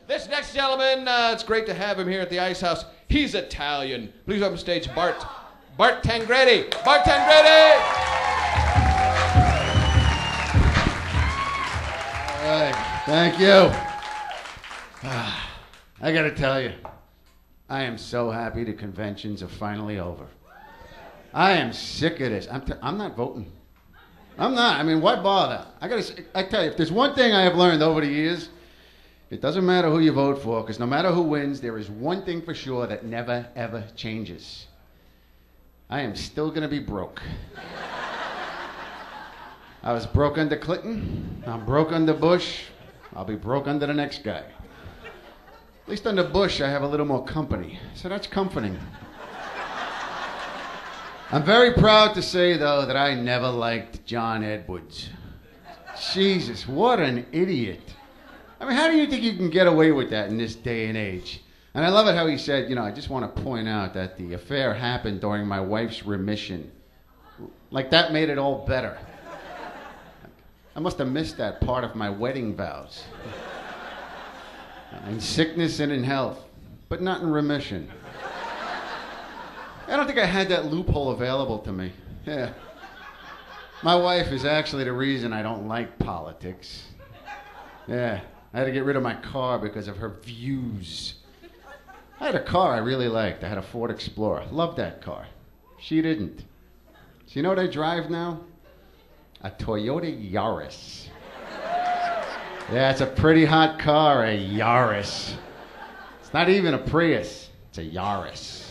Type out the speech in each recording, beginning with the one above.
This next gentleman, it's great to have him here at the Ice House. He's Italian. Please welcome to stage Bart Tangredi. Bart Tangredi! All right, thank you. I gotta tell you, I am so happy the conventions are finally over. I am sick of this. I'm not voting. I'm not. I mean, why bother? I tell you, if there's one thing I have learned over the years, it doesn't matter who you vote for, because no matter who wins, there is one thing for sure that never, ever changes. I am still going to be broke. I was broke under Clinton. I'm broke under Bush. I'll be broke under the next guy. At least under Bush, I have a little more company, so that's comforting. I'm very proud to say, though, that I never liked John Edwards. Jesus, what an idiot. I mean, how do you think you can get away with that in this day and age? And I love it how he said, I just want to point out that the affair happened during my wife's remission. Like that made it all better. I must have missed that part of my wedding vows. In sickness and in health, but not in remission. I don't think I had that loophole available to me. Yeah. My wife is actually the reason I don't like politics. Yeah. I had to get rid of my car because of her views. I had a car I really liked. I had a Ford Explorer. Loved that car. She didn't. So you know what I drive now? A Toyota Yaris. Yeah, it's a pretty hot car, a Yaris. It's not even a Prius. It's a Yaris.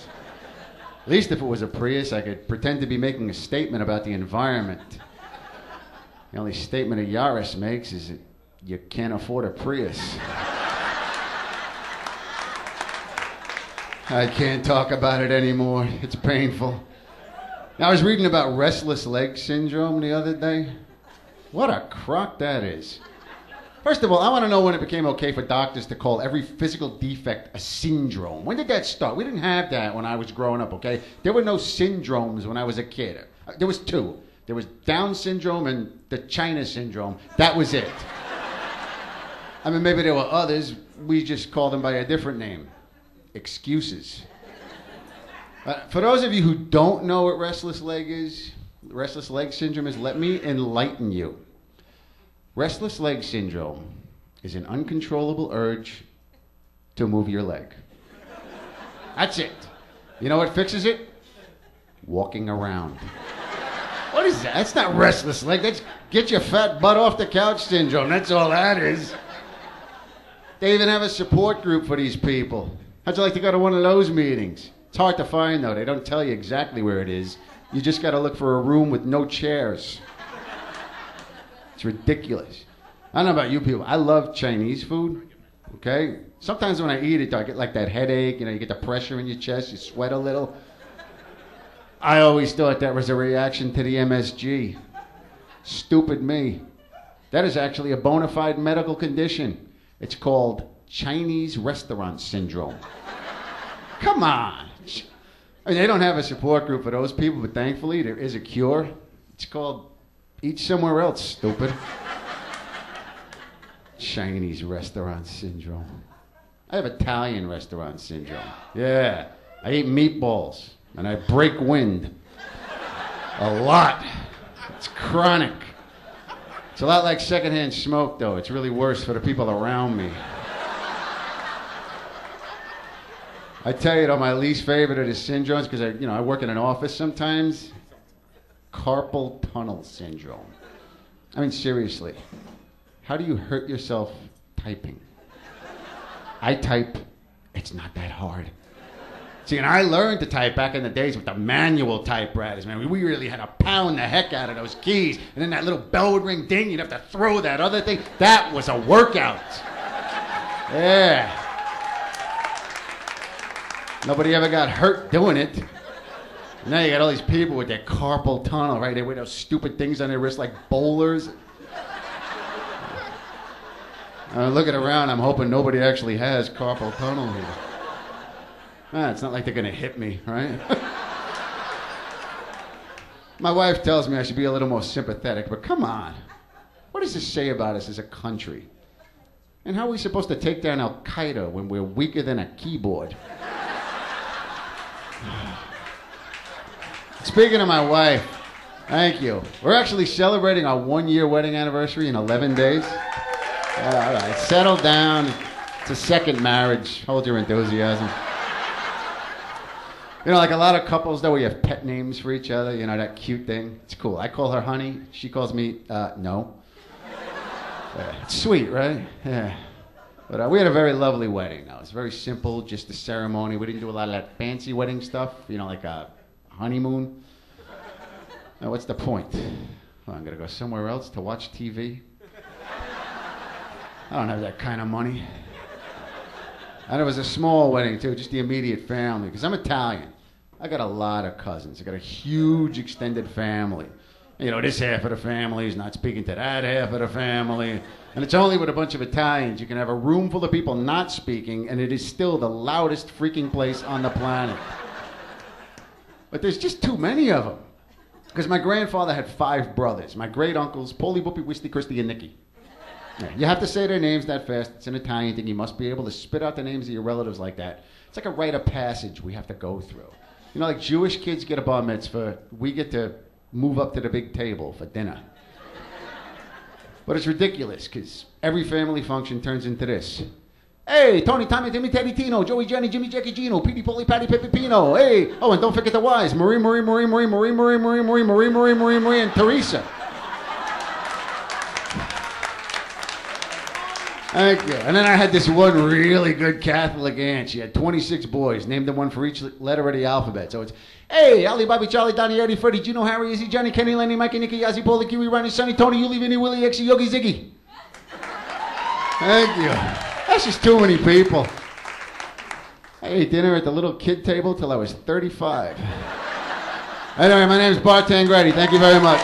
At least if it was a Prius, I could pretend to be making a statement about the environment. The only statement a Yaris makes is that you can't afford a Prius. I can't talk about it anymore. It's painful. Now, I was reading about restless leg syndrome the other day. What a crock that is. First of all, I want to know when it became okay for doctors to call every physical defect a syndrome. When did that start? We didn't have that when I was growing up, okay? There were no syndromes when I was a kid. There was two. There was Down syndrome and the China syndrome. That was it. I mean, maybe there were others. We just called them by a different name. Excuses. For those of you who don't know what restless leg syndrome is, let me enlighten you. Restless leg syndrome is an uncontrollable urge to move your leg. That's it. You know what fixes it? Walking around. What is that? That's not restless leg. That's get your fat butt off the couch syndrome. That's all that is. They even have a support group for these people. How'd you like to go to one of those meetings? It's hard to find, though. They don't tell you exactly where it is. You just got to look for a room with no chairs. It's ridiculous. I don't know about you people. I love Chinese food, okay? Sometimes when I eat it, I get like that headache. You get the pressure in your chest. You sweat a little. I always thought that was a reaction to the MSG. Stupid me. That is actually a bona fide medical condition. It's called Chinese restaurant syndrome. Come on. I mean, they don't have a support group for those people, but thankfully there is a cure. It's called Eat Somewhere Else, stupid. Chinese restaurant syndrome. I have Italian restaurant syndrome. Yeah. I eat meatballs, and I break wind. A lot. It's chronic. It's a lot like secondhand smoke, though. It's really worse for the people around me. I tell you, though, my least favorite of the syndromes, because I work in an office sometimes, carpal tunnel syndrome. I mean, seriously, how do you hurt yourself typing? I type, it's not that hard. See, and I learned to type back in the days with the manual typewriters, man. We really had to pound the heck out of those keys, and then that little bell would ring, ding, you'd have to throw that other thing. That was a workout. Yeah. Nobody ever got hurt doing it. Now you got all these people with their carpal tunnel, right? They wear those stupid things on their wrists like bowlers. I'm looking around, I'm hoping nobody actually has carpal tunnel here. It's not like they're going to hit me, right? My wife tells me I should be a little more sympathetic, but come on. What does this say about us as a country? And how are we supposed to take down Al Qaeda when we're weaker than a keyboard? Speaking of my wife, thank you. We're actually celebrating our 1-year wedding anniversary in 11 days. All right, settle down. It's a second marriage. Hold your enthusiasm. You know, like a lot of couples, though, we have pet names for each other. You know, that cute thing. It's cool. I call her Honey. She calls me, no. It's sweet, right? Yeah. But we had a very lovely wedding. It was very simple, just a ceremony. We didn't do a lot of that fancy wedding stuff, you know, like a honeymoon. Now, what's the point? Well, I'm going to go somewhere else to watch TV? I don't have that kind of money. And it was a small wedding, too, just the immediate family, because I'm Italian. I got a lot of cousins. I got a huge extended family. You know, this half of the family is not speaking to that half of the family. And it's only with a bunch of Italians you can have a room full of people not speaking, and it is still the loudest freaking place on the planet. But there's just too many of them. Because my grandfather had 5 brothers. My great-uncles, Polly, Whoopi, Wisty, Christy, and Nicky. Yeah, you have to say their names that fast. It's an Italian thing. You must be able to spit out the names of your relatives like that. It's like a rite of passage we have to go through. You know, like Jewish kids get a bar mitzvah, we get to move up to the big table for dinner. But it's ridiculous, because every family function turns into this. Hey, Tony, Tommy, Timmy, Teddy, Tino, Joey, Jenny, Jimmy, Jackie, Gino, Petey, Polly, Patty, Pepe, Pino. Hey, oh, and don't forget the Y's. Marie, and Teresa. Thank you. And then I had this one really good Catholic aunt. She had 26 boys, named them one for each letter of the alphabet. So it's, hey, Ali, Bobby, Charlie, Donnie, Eddie, Freddie, Gino, Harry, Izzy, Johnny, Kenny, Lenny, Mikey, Nicky, Yazzie, Paulie, Kiwi, Ronnie, Sonny, Tony, Yuli, Vinny, Willie, Exy, Yogi, Ziggy. Thank you. That's just too many people. I ate dinner at the little kid table till I was 35. Anyway, my name's Bart Tangredi. Thank you very much.